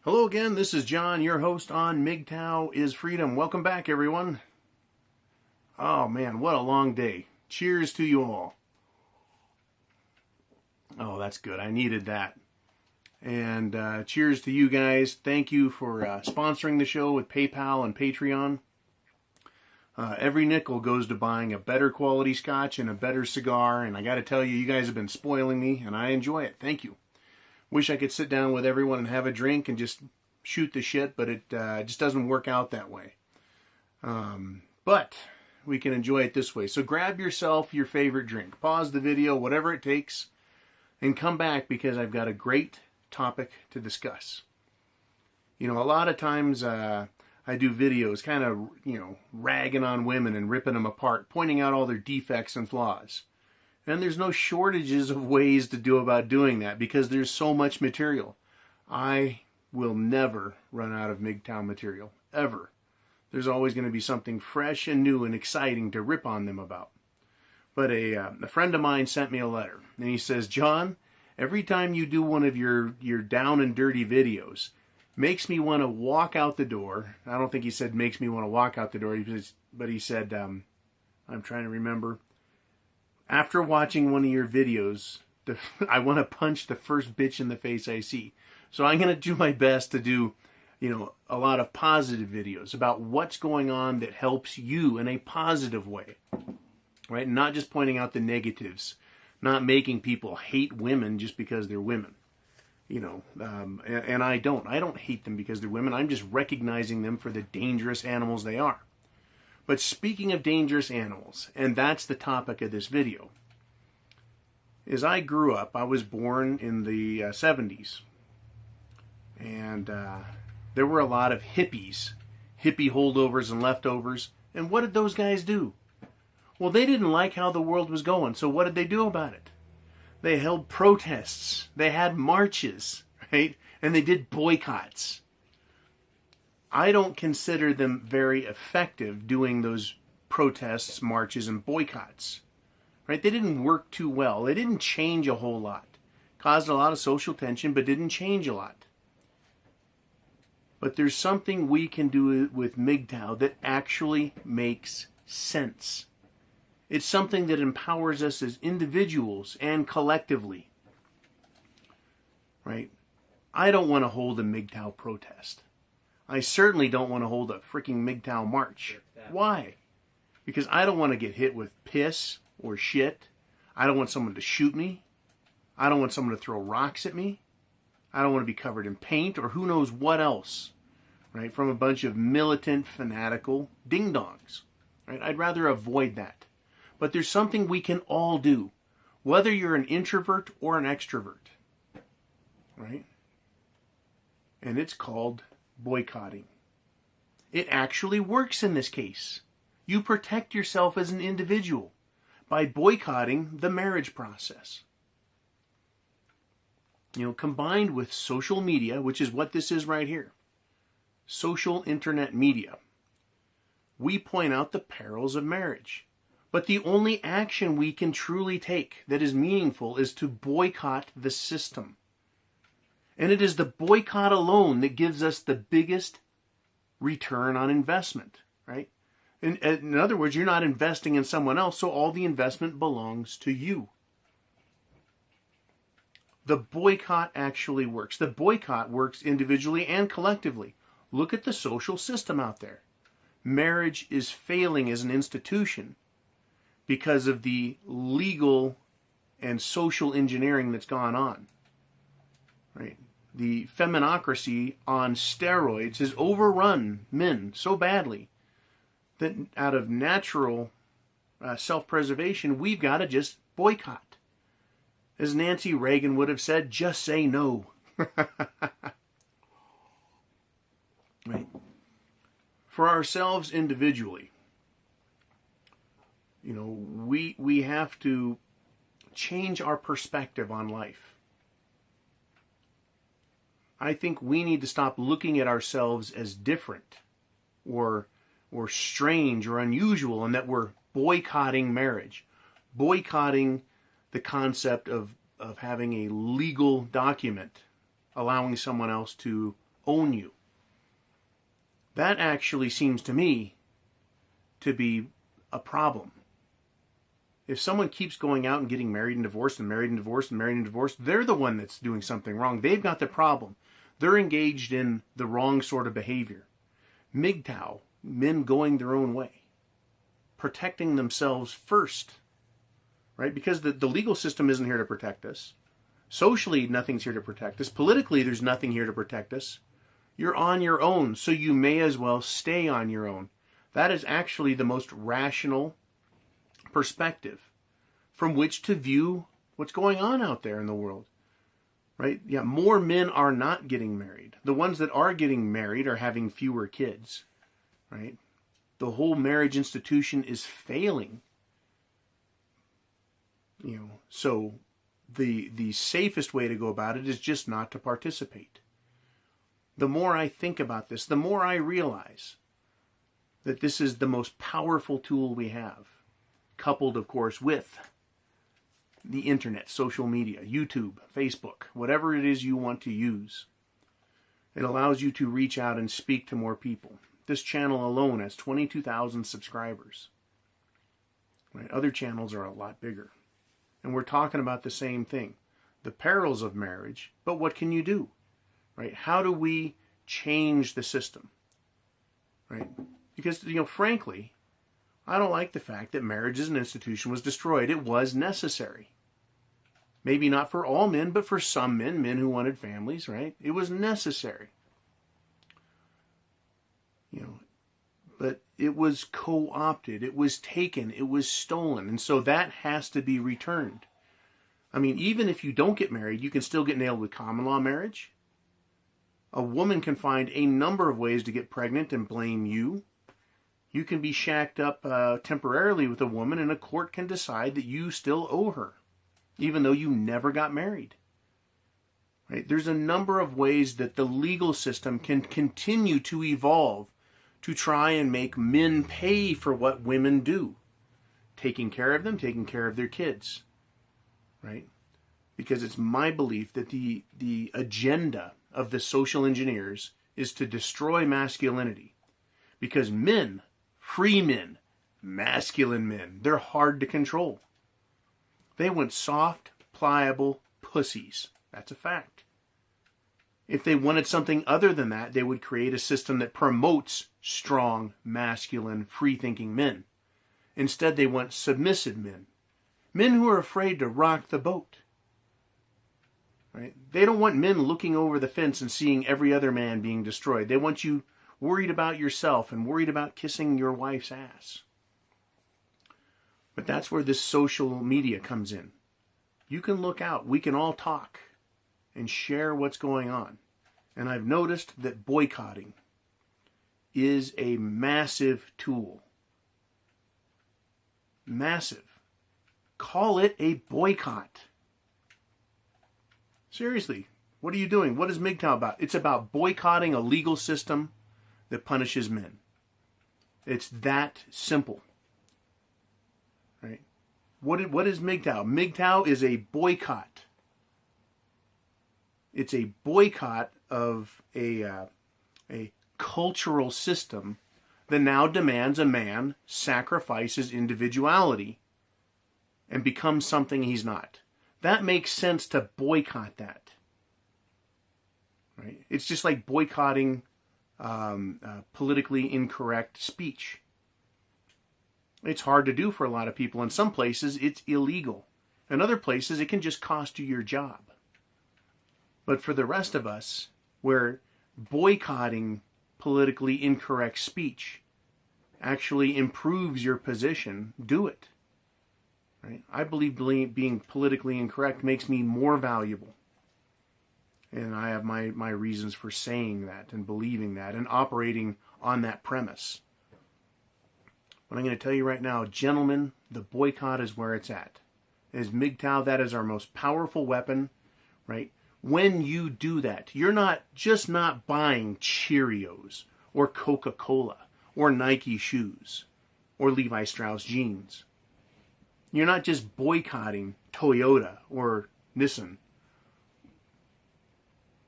Hello again, this is John, your host on Mgtow is Freedom. Welcome back, everyone. Oh man, what a long day. Cheers to you all. Oh, that's good. I needed that. And cheers to you guys. Thank you for sponsoring the show with PayPal and Patreon. Every nickel goes to buying a better quality scotch and a better cigar. And I got to tell you, you guys have been spoiling me, and I enjoy it. Thank you. Wish I could sit down with everyone and have a drink and just shoot the shit, but it just doesn't work out that way. But we can enjoy it this way. So grab yourself your favorite drink. Pause the video, whatever it takes, and come back because I've got a great topic to discuss. You know, a lot of times I do videos kind of, ragging on women and ripping them apart, pointing out all their defects and flaws. And there's no shortages of ways to do about doing that because there's so much material. I will never run out of Mgtow material, ever. There's always going to be something fresh and new and exciting to rip on them about. But a friend of mine sent me a letter, and he says, John, every time you do one of your down and dirty videos, makes me want to walk out the door. I don't think he said makes me want to walk out the door, but he said, I'm trying to remember. After watching one of your videos, I want to punch the first bitch in the face I see. So I'm going to do my best to do, a lot of positive videos about what's going on that helps you in a positive way, right? Not just pointing out the negatives, not making people hate women just because they're women, and I don't hate them because they're women. I'm just recognizing them for the dangerous animals they are. But speaking of dangerous animals, and that's the topic of this video, as I grew up, I was born in the 70s, and there were a lot of hippie holdovers and leftovers, and what did those guys do? Well, they didn't like how the world was going, so what did they do about it? They held protests, they had marches, right? And they did boycotts. I don't consider them very effective doing those protests, marches, and boycotts. Right? They didn't work too well. They didn't change a whole lot. Caused a lot of social tension, but didn't change a lot. But there's something we can do with Mgtow that actually makes sense. It's something that empowers us as individuals and collectively. Right? I don't want to hold a Mgtow protest. I certainly don't want to hold a freaking Mgtow march. Why? Because I don't want to get hit with piss or shit. I don't want someone to shoot me. I don't want someone to throw rocks at me. I don't want to be covered in paint or who knows what else, right? From a bunch of militant, fanatical ding-dongs, right? I'd rather avoid that. But there's something we can all do, whether you're an introvert or an extrovert, right? And it's called boycotting. It actually works in this case. You protect yourself as an individual by boycotting the marriage process. Combined with social media, which is what this is right here, social internet media, we point out the perils of marriage. But the only action we can truly take that is meaningful is to boycott the system. And it is the boycott alone that gives us the biggest return on investment, right? In other words, you're not investing in someone else, so all the investment belongs to you. The boycott actually works. The boycott works individually and collectively. Look at the social system out there. Marriage is failing as an institution because of the legal and social engineering that's gone on. Right? The feminocracy on steroids has overrun men so badly that out of natural self-preservation, we've got to just boycott. As Nancy Reagan would have said, just say no. Right? For ourselves individually, we have to change our perspective on life. I think we need to stop looking at ourselves as different or strange or unusual, and that we're boycotting marriage, boycotting the concept of having a legal document allowing someone else to own you. That actually seems to me to be a problem. If someone keeps going out and getting married and divorced and married and divorced and married and divorced, they're the one that's doing something wrong. They've got the problem. They're engaged in the wrong sort of behavior. Mgtow, men going their own way, protecting themselves first, right? Because the legal system isn't here to protect us. Socially, nothing's here to protect us. Politically, there's nothing here to protect us. You're on your own, so you may as well stay on your own. That is actually the most rational perspective from which to view what's going on out there in the world. Right? Yeah, more men are not getting married. The ones that are getting married are having fewer kids. Right? The whole marriage institution is failing. So the safest way to go about it is just not to participate. The more I think about this, the more I realize that this is the most powerful tool we have, coupled, of course, with the internet, social media, YouTube, Facebook, whatever it is you want to use. It allows you to reach out and speak to more people. This channel alone has 22,000 subscribers. Right? Other channels are a lot bigger. And we're talking about the same thing. The perils of marriage, but what can you do? Right? How do we change the system? Right? Because, frankly, I don't like the fact that marriage as an institution was destroyed. It was necessary. Maybe not for all men, but for some men who wanted families, right? It was necessary. But it was co-opted, it was taken, it was stolen, and so that has to be returned. I mean, even if you don't get married, you can still get nailed with common law marriage. A woman can find a number of ways to get pregnant and blame you. You can be shacked up temporarily with a woman, and a court can decide that you still owe her, even though you never got married. Right? There's a number of ways that the legal system can continue to evolve to try and make men pay for what women do. Taking care of them, taking care of their kids. Right? Because it's my belief that the agenda of the social engineers is to destroy masculinity. Because men, free men, masculine men, they're hard to control. They want soft, pliable pussies. That's a fact. If they wanted something other than that, they would create a system that promotes strong, masculine, free-thinking men. Instead, they want submissive men. Men who are afraid to rock the boat. Right? They don't want men looking over the fence and seeing every other man being destroyed. They want you worried about yourself and worried about kissing your wife's ass. But that's where this social media comes in. You can look out. We can all talk and share what's going on. And I've noticed that boycotting is a massive tool. Massive. Call it a boycott. Seriously, what are you doing? What is Mgtow about? It's about boycotting a legal system that punishes men. It's that simple. Right? What is Mgtow? Mgtow is a boycott. It's a boycott of a cultural system that now demands a man sacrifice his individuality and become something he's not. That makes sense to boycott that. Right? It's just like boycotting politically incorrect speech. It's hard to do for a lot of people. In some places, it's illegal. In other places, it can just cost you your job. But for the rest of us, where boycotting politically incorrect speech actually improves your position, do it. Right? I believe being politically incorrect makes me more valuable. And I have my reasons for saying that and believing that and operating on that premise. But I'm going to tell you right now, gentlemen, the boycott is where it's at. As Mgtow, that is our most powerful weapon, right? When you do that, you're not buying Cheerios or Coca-Cola or Nike shoes or Levi Strauss jeans. You're not just boycotting Toyota or Nissan.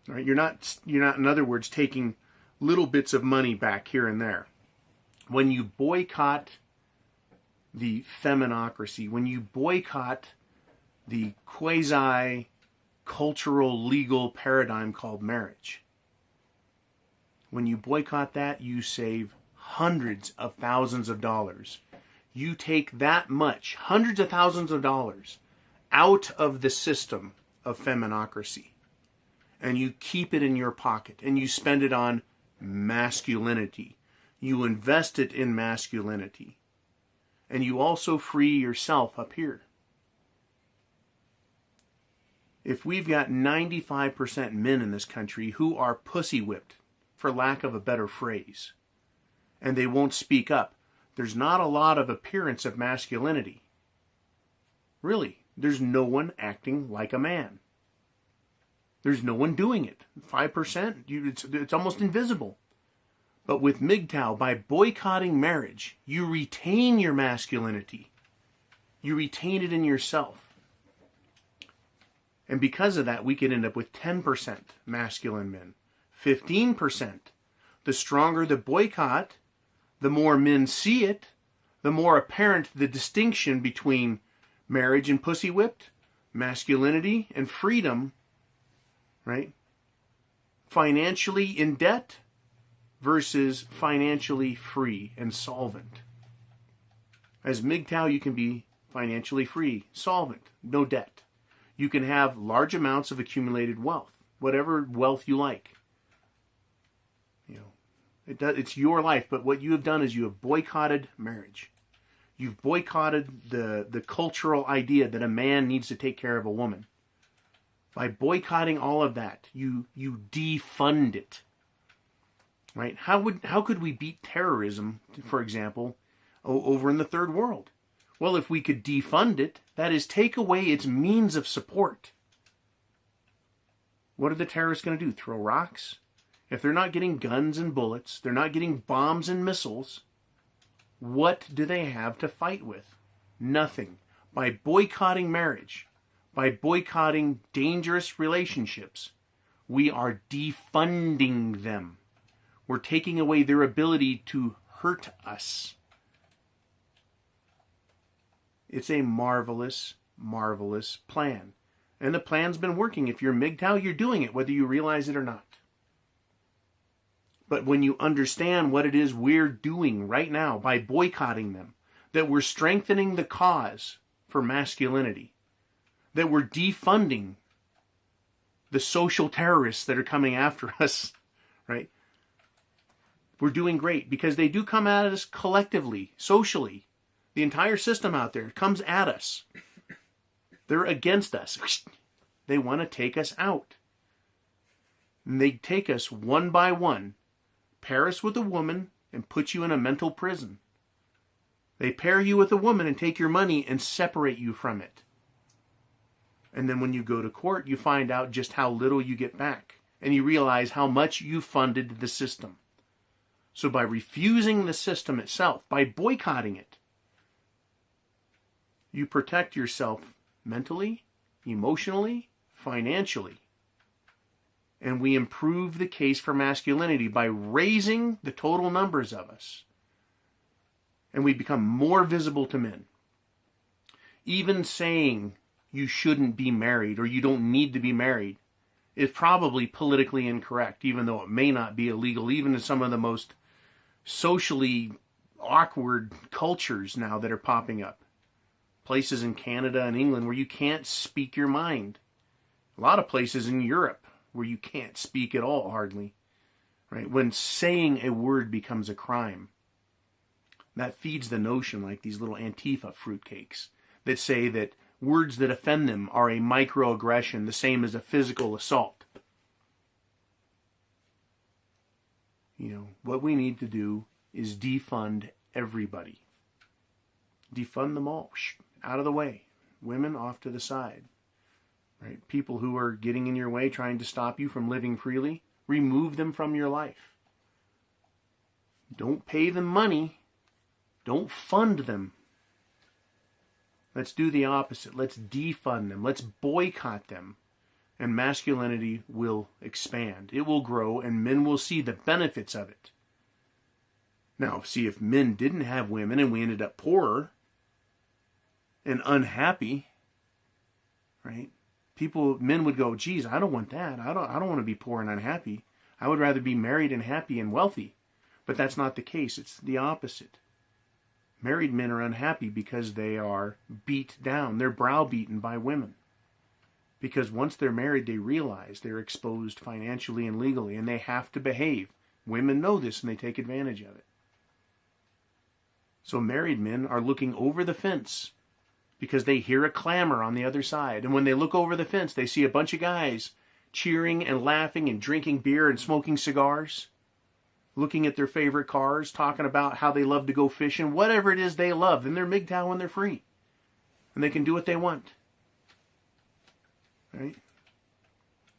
Right? You're not, in other words, taking little bits of money back here and there. When you boycott the feminocracy, when you boycott the quasi-cultural legal paradigm called marriage, when you boycott that, you save hundreds of thousands of dollars. You take that much, hundreds of thousands of dollars, out of the system of feminocracy, and you keep it in your pocket, and you spend it on masculinity. You invest it in masculinity. And you also free yourself up here. If we've got 95% men in this country who are pussy whipped, for lack of a better phrase, and they won't speak up, there's not a lot of appearance of masculinity. Really, there's no one acting like a man. There's no one doing it. 5%, it's almost invisible. But with Mgtow, by boycotting marriage, you retain your masculinity. You retain it in yourself. And because of that, we could end up with 10% masculine men. 15%. The stronger the boycott, the more men see it, the more apparent the distinction between marriage and pussy whipped, masculinity and freedom, right? Financially in debt versus financially free and solvent. As Mgtow, you can be financially free, solvent, no debt. You can have large amounts of accumulated wealth, whatever wealth you like. It's your life, but what you have done is you have boycotted marriage. You've boycotted the cultural idea that a man needs to take care of a woman. By boycotting all of that, you defund it. Right? How could we beat terrorism, for example, over in the third world? Well, if we could defund it, that is, take away its means of support. What are the terrorists going to do? Throw rocks? If they're not getting guns and bullets, they're not getting bombs and missiles, what do they have to fight with? Nothing. By boycotting marriage, by boycotting dangerous relationships, we are defunding them. We're taking away their ability to hurt us. It's a marvelous, marvelous plan. And the plan's been working. If you're Mgtow, you're doing it, whether you realize it or not. But when you understand what it is we're doing right now by boycotting them, that we're strengthening the cause for masculinity, that we're defunding the social terrorists that are coming after us, right? We're doing great because they do come at us collectively, socially. The entire system out there comes at us. They're against us. They want to take us out. And they take us one by one, pair us with a woman, and put you in a mental prison. They pair you with a woman and take your money and separate you from it. And then when you go to court, you find out just how little you get back. And you realize how much you funded the system. So by refusing the system itself, by boycotting it, you protect yourself mentally, emotionally, financially. And we improve the case for masculinity by raising the total numbers of us. And we become more visible to men. Even saying you shouldn't be married or you don't need to be married is probably politically incorrect, even though it may not be illegal, even in some of the most socially awkward cultures now that are popping up. Places in Canada and England where you can't speak your mind. A lot of places in Europe where you can't speak at all, hardly. Right? When saying a word becomes a crime. That feeds the notion, like these little Antifa fruitcakes, that say that words that offend them are a microaggression, the same as a physical assault. What we need to do is defund everybody. Defund them all. Out of the way. Women off to the side. Right? People who are getting in your way, trying to stop you from living freely, remove them from your life. Don't pay them money. Don't fund them. Let's do the opposite. Let's defund them. Let's boycott them. and masculinity will expand. It will grow, and men will see the benefits of it. Now, see, if men didn't have women and we ended up poorer and unhappy, right? Men would go, geez, I don't want that. I don't want to be poor and unhappy. I would rather be married and happy and wealthy. But that's not the case. It's the opposite. Married men are unhappy because they are beat down. They're browbeaten by women. Because once they're married, they realize they're exposed financially and legally, and they have to behave. Women know this, and they take advantage of it. So married men are looking over the fence because they hear a clamor on the other side. And when they look over the fence, they see a bunch of guys cheering and laughing and drinking beer and smoking cigars, looking at their favorite cars, talking about how they love to go fishing, whatever it is they love. Then they're Mgtow and they're free. And they can do what they want. Right?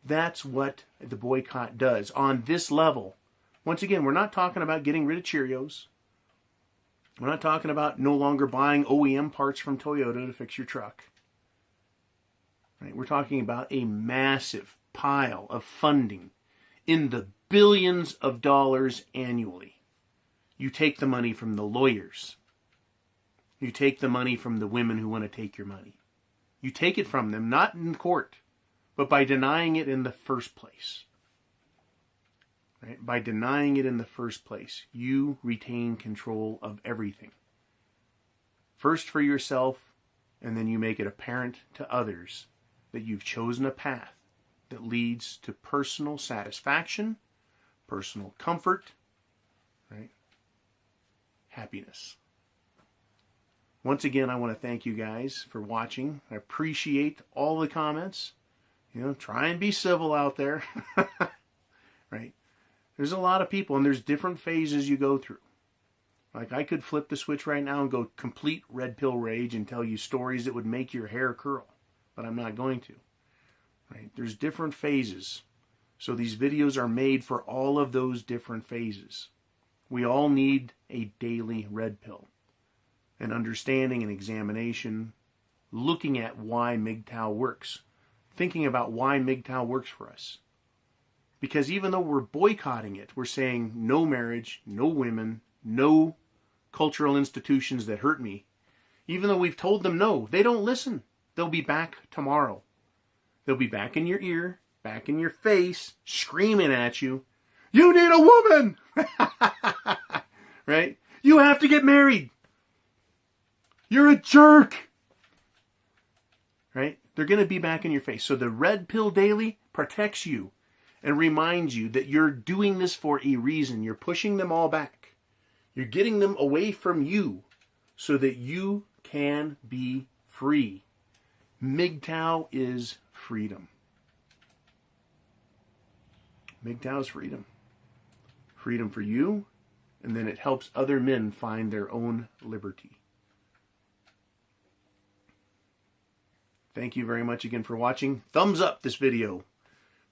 That's what the boycott does on this level. Once again, we're not talking about getting rid of Cheerios. We're not talking about no longer buying OEM parts from Toyota to fix your truck. Right? We're talking about a massive pile of funding in the billions of dollars annually. You take the money from the lawyers. You take the money from the women who want to take your money. You take it from them, not in court, but by denying it in the first place. Right? By denying it in the first place, you retain control of everything. First for yourself, and then you make it apparent to others that you've chosen a path that leads to personal satisfaction, personal comfort, right? Happiness. Once again, I want to thank you guys for watching. I appreciate all the comments. Try and be civil out there. Right? There's a lot of people, and there's different phases you go through. Like, I could flip the switch right now and go complete red pill rage and tell you stories that would make your hair curl. But I'm not going to. Right? There's different phases. So these videos are made for all of those different phases. We all need a daily red pill. An understanding and examination. Looking at why Mgtow works. Thinking about why Mgtow works for us. Because even though we're boycotting it, we're saying no marriage, no women, no cultural institutions that hurt me. Even though we've told them no, they don't listen. They'll be back tomorrow. They'll be back in your ear, back in your face, screaming at you. You need a woman! Right? You have to get married. You're a jerk. Right? They're going to be back in your face. So the red pill daily protects you and reminds you that you're doing this for a reason. You're pushing them all back. You're getting them away from you so that you can be free. Mgtow is freedom. Mgtow is freedom. Freedom for you, and then it helps other men find their own liberty. Thank you very much again for watching. Thumbs up this video.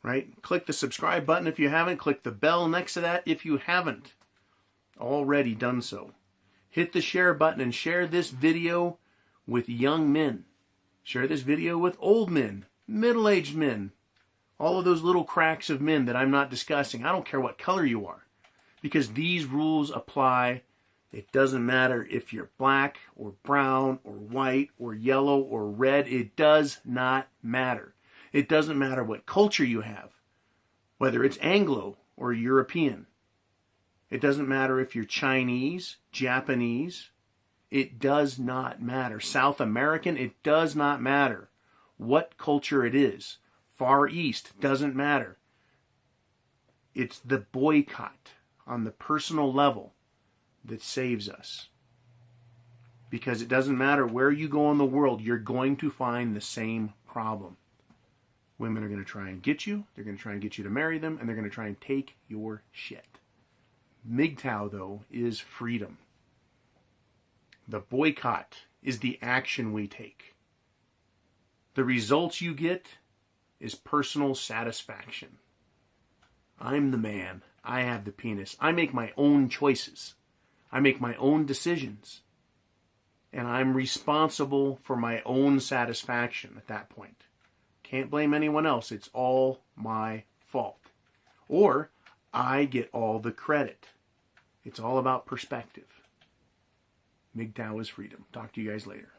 Right? Click the subscribe button if you haven't. Click the bell next to that if you haven't already done so. Hit the share button and share this video with young men. Share this video with old men, middle-aged men, all of those little cracks of men that I'm not discussing. I don't care what color you are, because these rules apply. It doesn't matter if you're black or brown or white or yellow or red. It does not matter. It doesn't matter what culture you have, whether it's Anglo or European. It doesn't matter if you're Chinese, Japanese. It does not matter. South American, it does not matter what culture it is. Far East, doesn't matter. It's the boycott on the personal level that saves us. Because it doesn't matter where you go in the world, you're going to find the same problem. Women are going to try and get you. They're going to try and get you to marry them. And they're going to try and take your shit. Mgtow, though, is freedom. The boycott is the action we take. The results you get is personal satisfaction. I'm the man. I have the penis. I make my own choices. I make my own decisions. And I'm responsible for my own satisfaction at that point. Can't blame anyone else. It's all my fault. Or I get all the credit. It's all about perspective. Mgtow is freedom. Talk to you guys later.